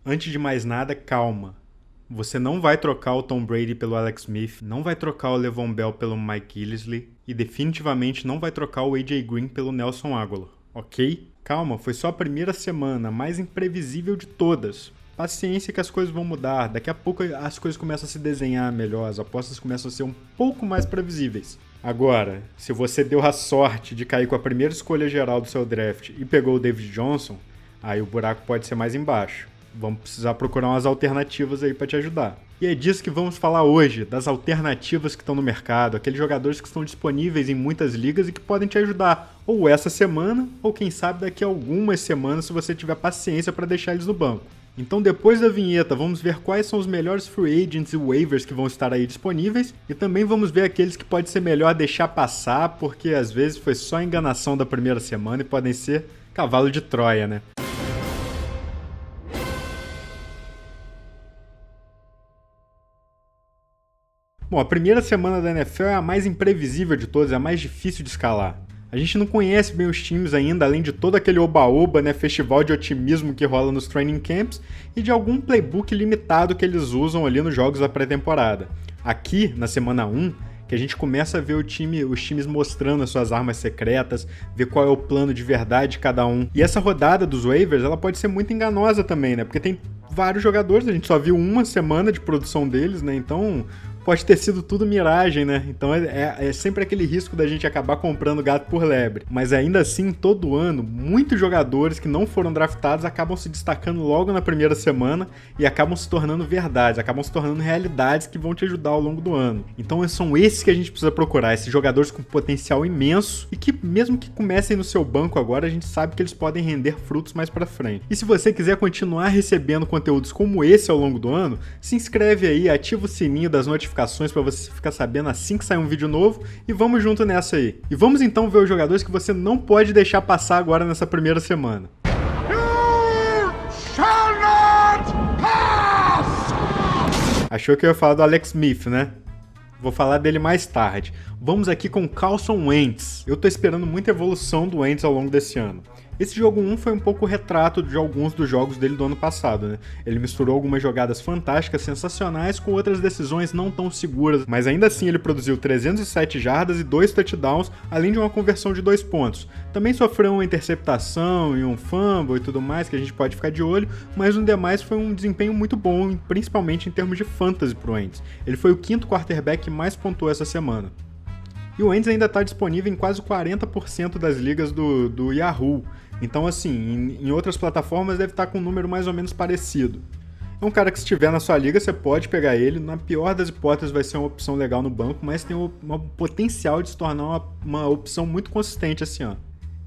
Antes de mais nada, calma. Você não vai trocar o Tom Brady pelo Alex Smith, não vai trocar o Le'Veon Bell pelo Mike Gillislee e definitivamente não vai trocar o AJ Green pelo Nelson Agholor, ok? Calma, foi só a primeira semana, a mais imprevisível de todas. Paciência que as coisas vão mudar, daqui a pouco as coisas começam a se desenhar melhor, as apostas começam a ser um pouco mais previsíveis. Agora, se você deu a sorte de cair com a primeira escolha geral do seu draft e pegou o David Johnson, aí o buraco pode ser mais embaixo. Vamos precisar procurar umas alternativas aí para te ajudar. E é disso que vamos falar hoje, das alternativas que estão no mercado, aqueles jogadores que estão disponíveis em muitas ligas e que podem te ajudar, ou essa semana, ou quem sabe daqui a algumas semanas se você tiver paciência para deixar eles no banco. Então depois da vinheta vamos ver quais são os melhores free agents e waivers que vão estar aí disponíveis e também vamos ver aqueles que pode ser melhor deixar passar porque às vezes foi só enganação da primeira semana e podem ser cavalo de Troia, né? Bom, a primeira semana da NFL é a mais imprevisível de todas, é a mais difícil de escalar. A gente não conhece bem os times ainda, além de todo aquele oba-oba, né, festival de otimismo que rola nos training camps e de algum playbook limitado que eles usam ali nos jogos da pré-temporada. Aqui, na semana 1, que a gente começa a ver os times mostrando as suas armas secretas, ver qual é o plano de verdade de cada um. E essa rodada dos waivers, ela pode ser muito enganosa também, né, porque tem vários jogadores, a gente só viu uma semana de produção deles, né, então pode ter sido tudo miragem, né? Então é sempre aquele risco da gente acabar comprando gato por lebre. Mas ainda assim, todo ano, muitos jogadores que não foram draftados acabam se destacando logo na primeira semana e acabam se tornando verdades, acabam se tornando realidades que vão te ajudar ao longo do ano. Então são esses que a gente precisa procurar, esses jogadores com potencial imenso e que mesmo que comecem no seu banco agora, a gente sabe que eles podem render frutos mais pra frente. E se você quiser continuar recebendo conteúdos como esse ao longo do ano, se inscreve aí, ativa o sininho das notificações para você ficar sabendo assim que sair um vídeo novo e vamos junto nessa aí. E vamos então ver os jogadores que você não pode deixar passar agora nessa primeira semana. You shall not pass! Achou que eu ia falar do Alex Smith, né? Vou falar dele mais tarde. Vamos aqui com Carson Wentz. Eu tô esperando muita evolução do Wentz ao longo desse ano. Esse jogo 1 foi um pouco retrato de alguns dos jogos dele do ano passado, né? Ele misturou algumas jogadas fantásticas, sensacionais, com outras decisões não tão seguras, mas ainda assim ele produziu 307 jardas e 2 touchdowns, além de uma conversão de 2 pontos. Também sofreu uma interceptação e um fumble e tudo mais, que a gente pode ficar de olho, mas no demais foi um desempenho muito bom, principalmente em termos de fantasy pro Wentz. Ele foi o quinto quarterback que mais pontuou essa semana. E o Wentz ainda está disponível em quase 40% das ligas do Yahoo. Então, assim, em outras plataformas deve estar com um número mais ou menos parecido. É um cara que se estiver na sua liga, você pode pegar ele. Na pior das hipóteses vai ser uma opção legal no banco, mas tem um potencial de se tornar uma opção muito consistente esse ano.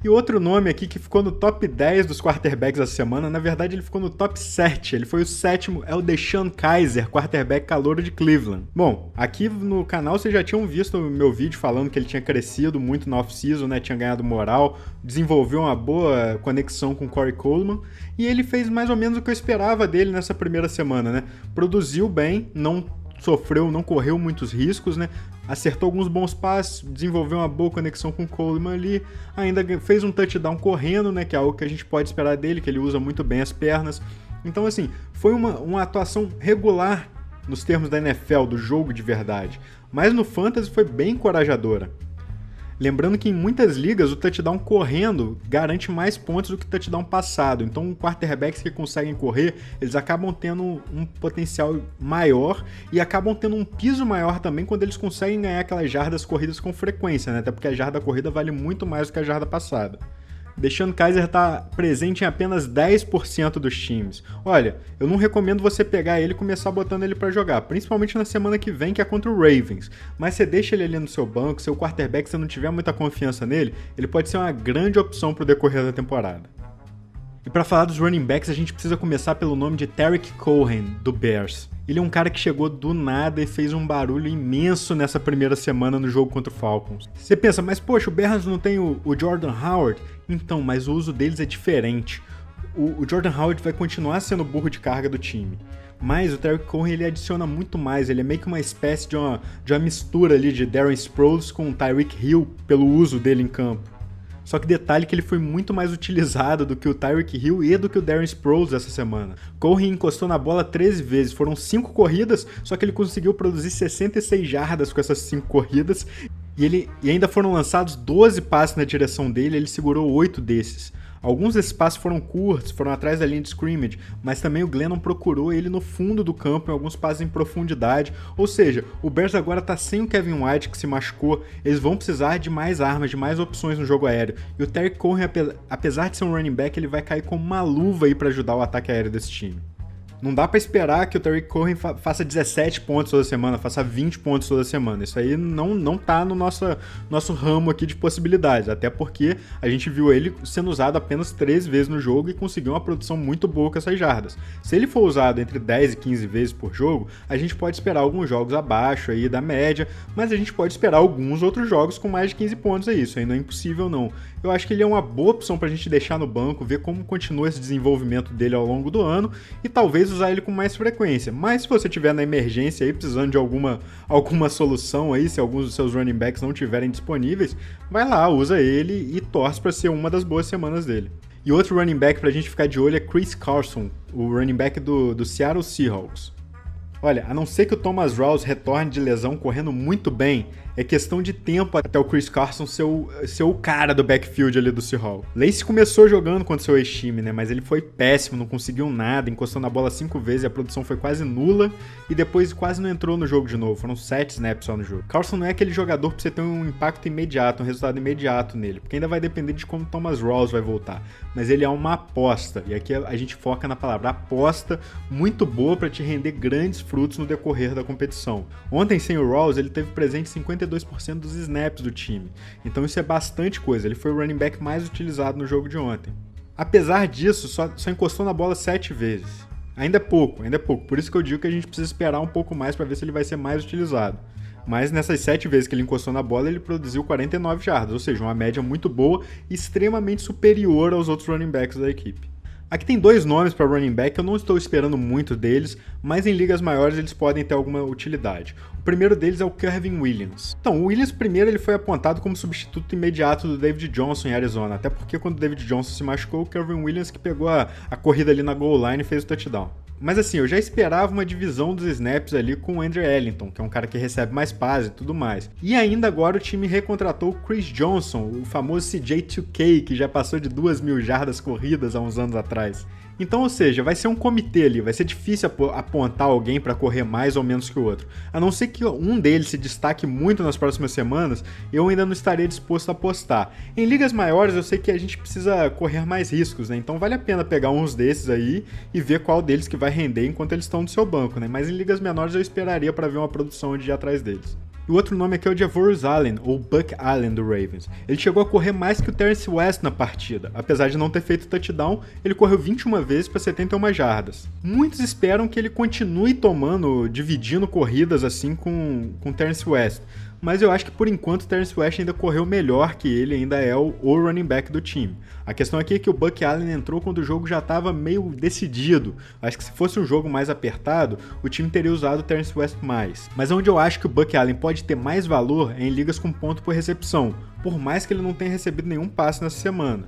E outro nome aqui que ficou no top 10 dos quarterbacks essa semana, na verdade ele ficou no top 7, ele foi o sétimo, é o DeShone Kizer, quarterback calouro de Cleveland. Bom, aqui no canal vocês já tinham visto o meu vídeo falando que ele tinha crescido muito na off-season, né, tinha ganhado moral, desenvolveu uma boa conexão com o Corey Coleman, e ele fez mais ou menos o que eu esperava dele nessa primeira semana, né, produziu bem, não correu muitos riscos, né? Acertou alguns bons passes, desenvolveu uma boa conexão com o Coleman ali, ainda fez um touchdown correndo, né? Que é algo que a gente pode esperar dele, que ele usa muito bem as pernas. Então, assim, foi uma atuação regular nos termos da NFL, do jogo de verdade. Mas no Fantasy foi bem encorajadora. Lembrando que em muitas ligas o touchdown correndo garante mais pontos do que o touchdown passado. Então, quarterbacks que conseguem correr, eles acabam tendo um potencial maior e acabam tendo um piso maior também quando eles conseguem ganhar aquelas jardas corridas com frequência, né? Até porque a jarda corrida vale muito mais do que a jarda passada. DeShone Kizer está presente em apenas 10% dos times. Olha, eu não recomendo você pegar ele e começar botando ele para jogar, principalmente na semana que vem, que é contra o Ravens. Mas você deixa ele ali no seu banco, seu quarterback, se você não tiver muita confiança nele, ele pode ser uma grande opção para o decorrer da temporada. E para falar dos running backs, a gente precisa começar pelo nome de Tarik Cohen, do Bears. Ele é um cara que chegou do nada e fez um barulho imenso nessa primeira semana no jogo contra o Falcons. Você pensa, mas poxa, o Bears não tem o Jordan Howard? Então, mas o uso deles é diferente. O Jordan Howard vai continuar sendo o burro de carga do time. Mas o Tarik Cohen ele adiciona muito mais, ele é meio que uma espécie de uma mistura ali de Darren Sproles com o Tyreek Hill pelo uso dele em campo. Só que detalhe que ele foi muito mais utilizado do que o Tyreek Hill e do que o Darren Sproles essa semana. Cohen encostou na bola 13 vezes, foram 5 corridas, só que ele conseguiu produzir 66 jardas com essas 5 corridas, e ainda foram lançados 12 passes na direção dele, ele segurou 8 desses. Alguns desses passes foram curtos, foram atrás da linha de scrimmage, mas também o Glennon procurou ele no fundo do campo, em alguns passes em profundidade. Ou seja, o Bears agora tá sem o Kevin White, que se machucou, eles vão precisar de mais armas, de mais opções no jogo aéreo. E o Terry Cohen, apesar de ser um running back, ele vai cair como uma luva aí para ajudar o ataque aéreo desse time. Não dá pra esperar que o Tarik Cohen faça 17 pontos toda semana, faça 20 pontos toda semana. Isso aí não tá no nosso ramo aqui de possibilidades, até porque a gente viu ele sendo usado apenas 13 vezes no jogo e conseguiu uma produção muito boa com essas jardas. Se ele for usado entre 10 e 15 vezes por jogo, a gente pode esperar alguns jogos abaixo aí da média, mas a gente pode esperar alguns outros jogos com mais de 15 pontos aí, isso aí não é impossível não. Eu acho que ele é uma boa opção pra gente deixar no banco, ver como continua esse desenvolvimento dele ao longo do ano e talvez usar ele com mais frequência. Mas se você tiver na emergência aí, precisando de alguma solução aí, se alguns dos seus running backs não estiverem disponíveis, vai lá, usa ele e torce para ser uma das boas semanas dele. E outro running back pra gente ficar de olho é Chris Carson, o running back do Seattle Seahawks. Olha, a não ser que o Thomas Rawls retorne de lesão correndo muito bem, é questão de tempo até o Chris Carson ser o cara do backfield ali do Seahawks. Lace começou jogando contra seu ex-time, né? Mas ele foi péssimo, não conseguiu nada, encostou na bola 5 vezes e a produção foi quase nula e depois quase não entrou no jogo de novo. Foram 7 snaps só no jogo. Carson não é aquele jogador pra você ter um impacto imediato, um resultado imediato nele, porque ainda vai depender de como o Thomas Rawls vai voltar. Mas ele é uma aposta, e aqui a gente foca na palavra aposta, muito boa para te render grandes frutos no decorrer da competição. Ontem, sem o Rawls, ele teve presente 52% dos snaps do time. Então isso é bastante coisa. Ele foi o running back mais utilizado no jogo de ontem. Apesar disso, só encostou na bola 7 vezes. Ainda é pouco. Por isso que eu digo que a gente precisa esperar um pouco mais para ver se ele vai ser mais utilizado. Mas nessas 7 vezes que ele encostou na bola, ele produziu 49 jardas, ou seja, uma média muito boa e extremamente superior aos outros running backs da equipe. Aqui tem 2 nomes para running back, eu não estou esperando muito deles, mas em ligas maiores eles podem ter alguma utilidade. O primeiro deles é o Kervin Williams. Então, o Williams primeiro ele foi apontado como substituto imediato do David Johnson em Arizona, até porque quando o David Johnson se machucou, o Kervin Williams que pegou a corrida ali na goal line e fez o touchdown. Mas assim, eu já esperava uma divisão dos snaps ali com o Andre Ellington, que é um cara que recebe mais passes e tudo mais. E ainda agora o time recontratou o Chris Johnson, o famoso CJ2K, que já passou de 2.000 jardas corridas há uns anos atrás. Então, ou seja, vai ser um comitê ali, vai ser difícil apontar alguém para correr mais ou menos que o outro. A não ser que um deles se destaque muito nas próximas semanas, eu ainda não estaria disposto a apostar. Em ligas maiores eu sei que a gente precisa correr mais riscos, né? Então vale a pena pegar uns desses aí e ver qual deles que vai render enquanto eles estão no seu banco, né? Mas em ligas menores eu esperaria para ver uma produção de ir atrás deles. E o outro nome aqui é o Javorius Allen, ou Buck Allen do Ravens. Ele chegou a correr mais que o Terrence West na partida. Apesar de não ter feito touchdown, ele correu 21 vezes para 71 jardas. Muitos esperam que ele continue dividindo corridas assim com o Terrence West. Mas eu acho que por enquanto o Terrence West ainda correu melhor que ele, ainda é o running back do time. A questão aqui é que o Buck Allen entrou quando o jogo já estava meio decidido. Acho que se fosse um jogo mais apertado, o time teria usado o Terrence West mais. Mas onde eu acho que o Buck Allen pode ter mais valor é em ligas com ponto por recepção, por mais que ele não tenha recebido nenhum passe nessa semana.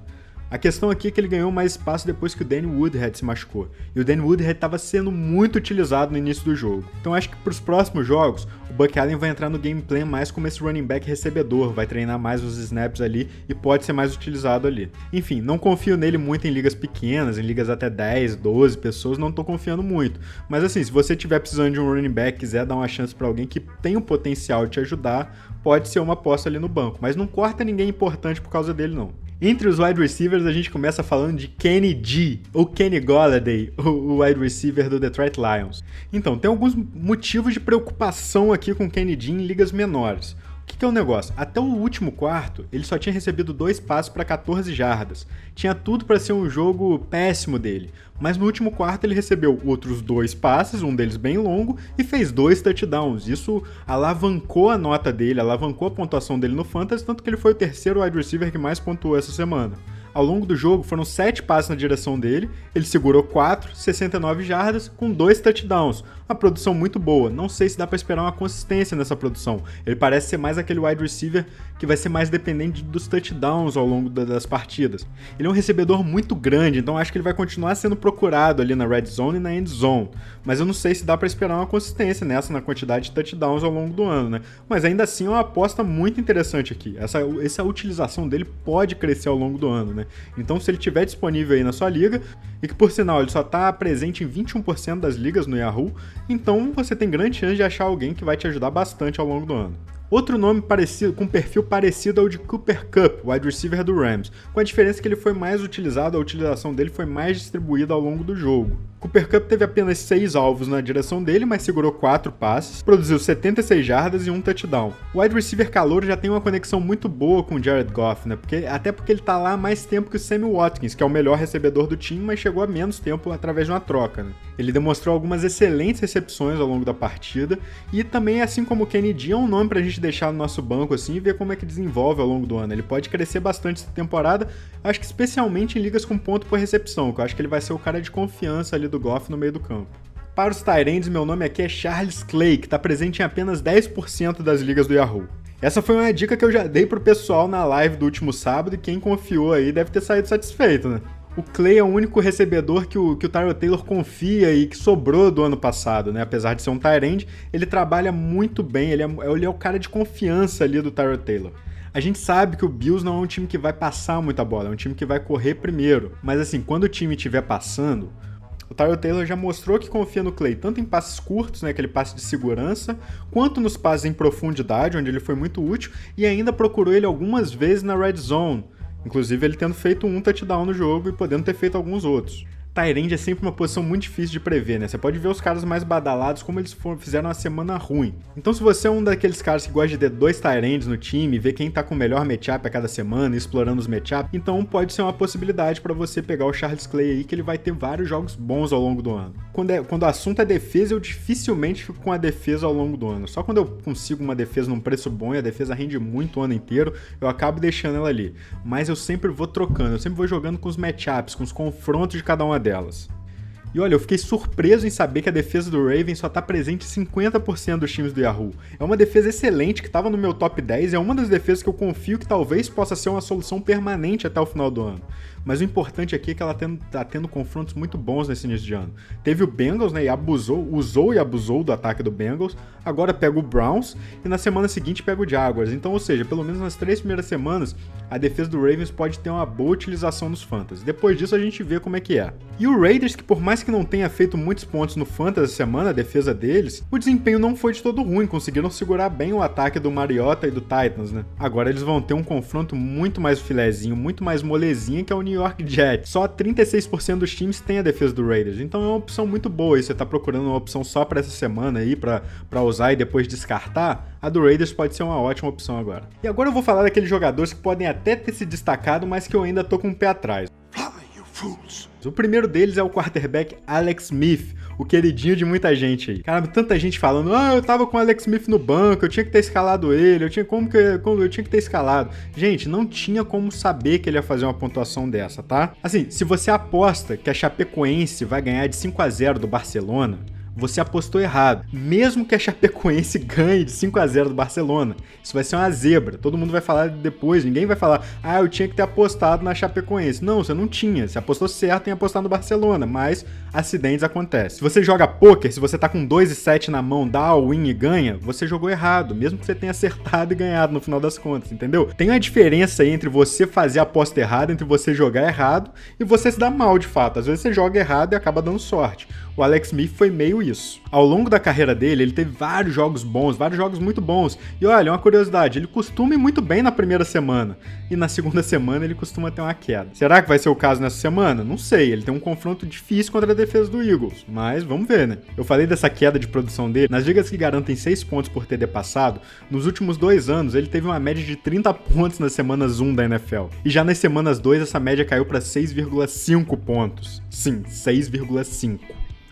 A questão aqui é que ele ganhou mais espaço depois que o Danny Woodhead se machucou. E o Danny Woodhead estava sendo muito utilizado no início do jogo. Então acho que para os próximos jogos, o Buck Allen vai entrar no gameplay mais como esse running back recebedor, vai treinar mais os snaps ali e pode ser mais utilizado ali. Enfim, não confio nele muito em ligas pequenas, em ligas até 10, 12 pessoas, não estou confiando muito. Mas assim, se você estiver precisando de um running back, quiser dar uma chance para alguém que tem o potencial de te ajudar, pode ser uma aposta ali no banco. Mas não corta ninguém importante por causa dele não. Entre os wide receivers, a gente começa falando de Kenny G, ou Kenny Golladay, o wide receiver do Detroit Lions. Então, tem alguns motivos de preocupação aqui com Kenny G em ligas menores. O que é o negócio? Até o último quarto, ele só tinha recebido 2 passes para 14 jardas. Tinha tudo para ser um jogo péssimo dele. Mas no último quarto ele recebeu outros 2 passes, um deles bem longo, e fez 2 touchdowns. Isso alavancou a nota dele, alavancou a pontuação dele no Fantasy, tanto que ele foi o terceiro wide receiver que mais pontuou essa semana. Ao longo do jogo, foram 7 passes na direção dele, ele segurou 4, 69 jardas, com 2 touchdowns. Uma produção muito boa. Não sei se dá para esperar uma consistência nessa produção. Ele parece ser mais aquele wide receiver que vai ser mais dependente dos touchdowns ao longo das partidas. Ele é um recebedor muito grande, então acho que ele vai continuar sendo procurado ali na red zone e na end zone. Mas eu não sei se dá para esperar uma consistência nessa na quantidade de touchdowns ao longo do ano, né? Mas ainda assim é uma aposta muito interessante aqui. Essa utilização dele pode crescer ao longo do ano, né? Então se ele estiver disponível aí na sua liga, e que por sinal ele só está presente em 21% das ligas no Yahoo, então você tem grande chance de achar alguém que vai te ajudar bastante ao longo do ano. Outro nome parecido, com perfil parecido é o de Cooper Kupp, wide receiver do Rams, com a diferença que ele foi mais utilizado, a utilização dele foi mais distribuída ao longo do jogo. Cooper Kupp teve apenas 6 alvos na direção dele, mas segurou 4 passes, produziu 76 jardas e 1 touchdown. O wide receiver calouro já tem uma conexão muito boa com o Jared Goff, né? Até porque ele tá lá há mais tempo que o Sammy Watkins, que é o melhor recebedor do time, mas chegou a menos tempo através de uma troca, né? Ele demonstrou algumas excelentes recepções ao longo da partida e também, assim como o Kenny D, é um nome pra gente deixar no nosso banco assim e ver como é que desenvolve ao longo do ano. Ele pode crescer bastante essa temporada, acho que especialmente em ligas com ponto por recepção, que eu acho que ele vai ser o cara de confiança ali do Goff no meio do campo. Para os tight ends, meu nome aqui é Charles Clay, que está presente em apenas 10% das ligas do Yahoo. Essa foi uma dica que eu já dei pro pessoal na live do último sábado e quem confiou aí deve ter saído satisfeito, né? O Clay é o único recebedor que o Tyrod Taylor confia e que sobrou do ano passado, né? Apesar de ser um tight end, ele trabalha muito bem, ele é o cara de confiança ali do Tyrod Taylor. A gente sabe que o Bills não é um time que vai passar muita bola, é um time que vai correr primeiro. Mas assim, quando o time estiver passando, o Tyrod Taylor já mostrou que confia no Clay, tanto em passes curtos, né, aquele passe de segurança, quanto nos passes em profundidade, onde ele foi muito útil, e ainda procurou ele algumas vezes na red zone. Inclusive ele tendo feito um touchdown no jogo e podendo ter feito alguns outros. Tight end é sempre uma posição muito difícil de prever, né? Você pode ver os caras mais badalados como eles fizeram uma semana ruim. Então se você é um daqueles caras que gosta de ter 2 tight ends no time, ver quem tá com o melhor matchup a cada semana, explorando os matchups, então pode ser uma possibilidade para você pegar o Charles Clay aí, que ele vai ter vários jogos bons ao longo do ano. Quando o assunto é defesa, eu dificilmente fico com a defesa ao longo do ano. Só quando eu consigo uma defesa num preço bom e a defesa rende muito o ano inteiro, eu acabo deixando ela ali. Mas eu sempre vou trocando, eu sempre vou jogando com os matchups, com os confrontos de cada uma delas. E olha, eu fiquei surpreso em saber que a defesa do Ravens só está presente em 50% dos times do Yahoo. É uma defesa excelente que estava no meu top 10 e é uma das defesas que eu confio que talvez possa ser uma solução permanente até o final do ano. Mas o importante aqui é que ela tá tendo confrontos muito bons nesse início de ano. Teve o Bengals, né, usou e abusou do ataque do Bengals, agora pega o Browns e na semana seguinte pega o Jaguars. Então, ou seja, pelo menos nas 3 primeiras semanas, a defesa do Ravens pode ter uma boa utilização nos fantasy. Depois disso a gente vê como é que é. E o Raiders, que por mais que não tenha feito muitos pontos no fantasy essa semana, a defesa deles, o desempenho não foi de todo ruim, conseguiram segurar bem o ataque do Mariota e do Titans, né? Agora eles vão ter um confronto muito mais filezinho, muito mais molezinha, que é o New York Jets. Só 36% dos times tem a defesa do Raiders, então é uma opção muito boa. E você tá procurando uma opção só para essa semana aí, pra usar e depois descartar, a do Raiders pode ser uma ótima opção agora. E agora eu vou falar daqueles jogadores que podem até ter se destacado, mas que eu ainda tô com o pé atrás. O primeiro deles é o quarterback Alex Smith, o queridinho de muita gente aí. Cara, tanta gente falando, eu tava com o Alex Smith no banco, eu tinha que ter escalado ele, eu tinha que ter escalado. Gente, não tinha como saber que ele ia fazer uma pontuação dessa, tá? Assim, se você aposta que a Chapecoense vai ganhar de 5-0 do Barcelona, você apostou errado. Mesmo que a Chapecoense ganhe de 5-0 do Barcelona, isso vai ser uma zebra. Todo mundo vai falar depois, ninguém vai falar, eu tinha que ter apostado na Chapecoense. Não, você não tinha. Você apostou certo em apostar no Barcelona, mas acidentes acontecem. Se você joga poker, se você tá com 2,7 na mão, dá all-in e ganha, você jogou errado, mesmo que você tenha acertado e ganhado no final das contas, entendeu? Tem uma diferença aí entre você fazer a aposta errada, entre você jogar errado e você se dar mal de fato. Às vezes você joga errado e acaba dando sorte. O Alex Smith foi meio isso. Ao longo da carreira dele, ele teve vários jogos bons, vários jogos muito bons. E olha, uma curiosidade, ele costuma ir muito bem na primeira semana. E na segunda semana ele costuma ter uma queda. Será que vai ser o caso nessa semana? Não sei, ele tem um confronto difícil contra a defesa do Eagles. Mas vamos ver, né? Eu falei dessa queda de produção dele. Nas ligas que garantem 6 pontos por TD passado, nos últimos 2 anos ele teve uma média de 30 pontos nas semanas 1 da NFL. E já nas semanas 2 essa média caiu para 6,5 pontos. Sim, 6,5.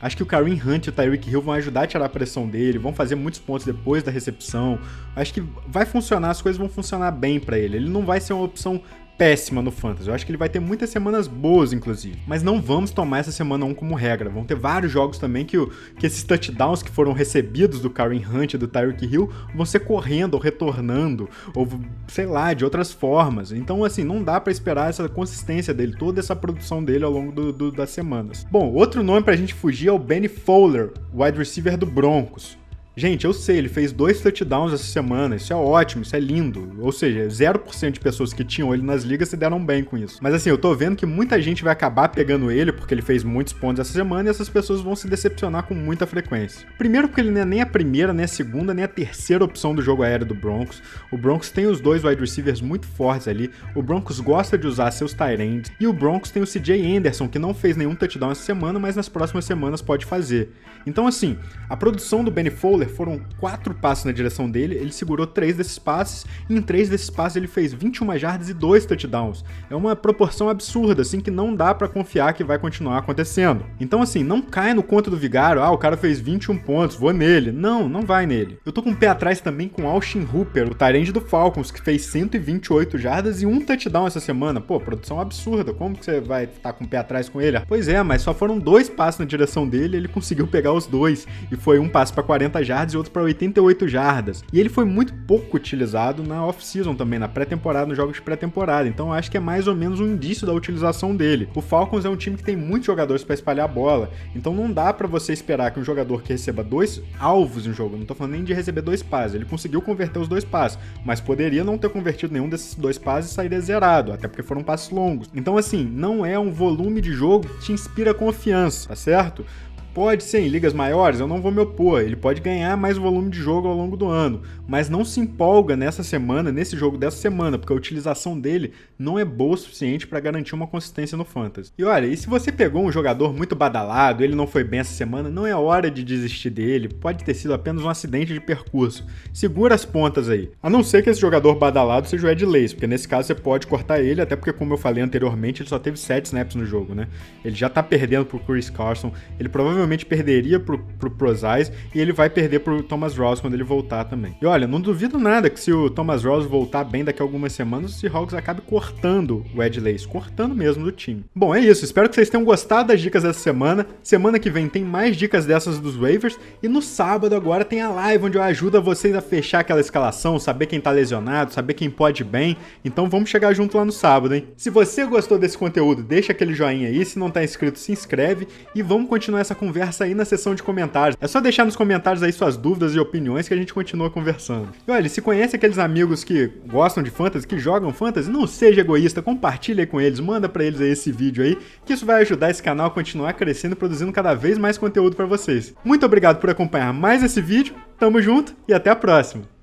Acho que o Kareem Hunt e o Tyreek Hill vão ajudar a tirar a pressão dele, vão fazer muitos pontos depois da recepção. Acho que vai funcionar, as coisas vão funcionar bem pra ele. Ele não vai ser uma opção péssima no Fantasy. Eu acho que ele vai ter muitas semanas boas, inclusive. Mas não vamos tomar essa semana 1 como regra. Vão ter vários jogos também que esses touchdowns que foram recebidos do Kareem Hunt e do Tyreek Hill vão ser correndo ou retornando, ou sei lá, de outras formas. Então, assim, não dá pra esperar essa consistência dele, toda essa produção dele ao longo das semanas. Bom, outro nome pra gente fugir é o Benny Fowler, wide receiver do Broncos. Gente, eu sei, ele fez 2 touchdowns essa semana, isso é ótimo, isso é lindo. Ou seja, 0% de pessoas que tinham ele nas ligas se deram bem com isso. Mas assim, eu tô vendo que muita gente vai acabar pegando ele porque ele fez muitos pontos essa semana e essas pessoas vão se decepcionar com muita frequência. Primeiro porque ele não é nem a primeira, nem a segunda, nem a terceira opção do jogo aéreo do Broncos. O Broncos tem os 2 wide receivers muito fortes ali, o Broncos gosta de usar seus tight ends, e o Broncos tem o CJ Anderson, que não fez nenhum touchdown essa semana, mas nas próximas semanas pode fazer. Então assim, a produção do Benny Fowler foram 4 passes na direção dele, ele segurou 3 desses passes, e em 3 desses passes ele fez 21 jardas e 2 touchdowns. É uma proporção absurda, assim, que não dá pra confiar que vai continuar acontecendo. Então assim, não cai no conto do vigário, o cara fez 21 pontos, vou nele. Não vai nele. Eu tô com o pé atrás também com Austin Hooper, o tight end do Falcons, que fez 128 jardas e 1 touchdown essa semana. Pô, produção absurda, como que você vai estar com o pé atrás com ele? Pois é, mas só foram 2 passes na direção dele, ele conseguiu pegar os 2, e foi um passe pra 40 jardas e outro para 88 jardas. E ele foi muito pouco utilizado na off-season também, na pré-temporada, nos jogos de pré-temporada. Então eu acho que é mais ou menos um indício da utilização dele. O Falcons é um time que tem muitos jogadores para espalhar a bola, então não dá para você esperar que um jogador que receba 2 alvos em jogo, não tô falando nem de receber 2 passes, ele conseguiu converter os 2 passes, mas poderia não ter convertido nenhum desses 2 passes e sair zerado, até porque foram passes longos. Então assim, não é um volume de jogo que te inspira confiança, tá certo? Pode ser em ligas maiores, eu não vou me opor, ele pode ganhar mais volume de jogo ao longo do ano, mas não se empolga nessa semana, nesse jogo dessa semana, porque a utilização dele não é boa o suficiente para garantir uma consistência no Fantasy. E olha, e se você pegou um jogador muito badalado, ele não foi bem essa semana, não é hora de desistir dele, pode ter sido apenas um acidente de percurso. Segura as pontas aí. A não ser que esse jogador badalado seja o Ed Lace, porque nesse caso você pode cortar ele, até porque como eu falei anteriormente, ele só teve 7 snaps no jogo, né? Ele já tá perdendo pro Chris Carson, ele provavelmente perderia pro Prosise e ele vai perder pro Thomas Rawls quando ele voltar também. E olha, não duvido nada que se o Thomas Rawls voltar bem daqui a algumas semanas, o Seahawks acabe cortando o Ed Lace, cortando mesmo do time. Bom, é isso, espero que vocês tenham gostado das dicas dessa semana. Semana que vem tem mais dicas dessas dos waivers e no sábado agora tem a live onde eu ajudo vocês a fechar aquela escalação, saber quem tá lesionado, saber quem pode ir bem. Então vamos chegar junto lá no sábado, hein? Se você gostou desse conteúdo, deixa aquele joinha aí, se não tá inscrito, se inscreve e vamos continuar essa conversa aí na seção de comentários. É só deixar nos comentários aí suas dúvidas e opiniões que a gente continua conversando. E olha, se conhece aqueles amigos que gostam de Fantasy, que jogam Fantasy, não seja egoísta, compartilha aí com eles, manda pra eles aí esse vídeo aí, que isso vai ajudar esse canal a continuar crescendo e produzindo cada vez mais conteúdo pra vocês. Muito obrigado por acompanhar mais esse vídeo, tamo junto e até a próxima!